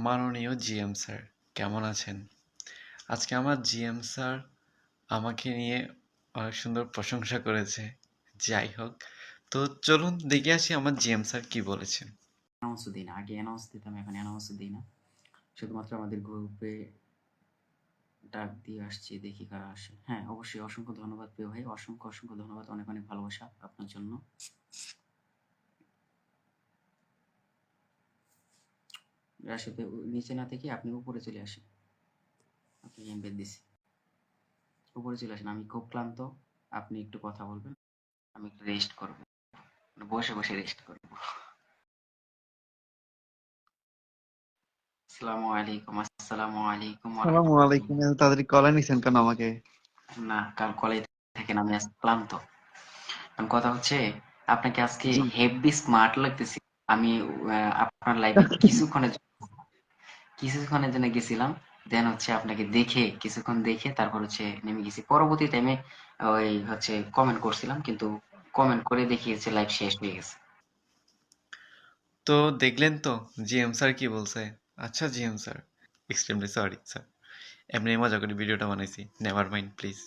মাননীয় GM sir, কেমন আছেন? আজকে আমার জিএম স্যার আমাকে নিয়ে অনেক সুন্দর প্রশংসা করেছে। যাই হোক, তো চলুন দেখে আসি আমার জিএম স্যার কি বলেছেন। অ্যানাউন্সও দিই না। আগে অ্যানাউন্স দিতাম, এখন অ্যানাউন্সও দিই না। শুধুমাত্র আমাদের গ্রুপে ডাক দিয়ে আসছি, দেখি কারা আসে। হ্যাঁ, অবশ্যই অসংখ্য ধন্যবাদ প্রিয় ভাই। অসংখ্য ধন্যবাদ। অনেক ভালোবাসা আপনার জন্য। রাশেদ ভাই নিচে না থেকে আপনি উপরে চলে আসেন। আপনি এমবেড দিছি। উপরে চলে আসেন। আমি খুব ক্লান্ত। আপনি একটু কথা বলবেন। আমি একটু রেস্ট করব। মানে বসে রেস্ট করব। আসসালামু আলাইকুম ওয়া আসসালামু রাহমাতুল্লাহ। আলাইকুম। এত তাড়াতাড়ি কলে নিছেন কেন আমাকে? না, কাল কলেজ থেকে আমি আজ ক্লান্ত। এখন কথা হচ্ছে আপনাকে আজকে জি। হেভি স্মার্ট লাগতেছে। আমি আপনার লাইভে কিছুক্ষণের জন্য গেছিলাম। দেন হচ্ছে আপনাকে দেখে কিছুক্ষণ দেখে তারপর হচ্ছে নেমে গেছি। পরবর্তী টাইমে ওই হচ্ছে কমেন্ট করছিলাম, কিন্তু কমেন্ট করে দেখিয়েছে লাইভ শেষ হয়ে গেছে। তো দেখলেন তো জিএম স্যার কি বলছে? আচ্ছা GM sir, extremely sorry sir, এমনি মজা করে ভিডিওটা বানাইছি, নেভার মাইন্ড প্লিজ।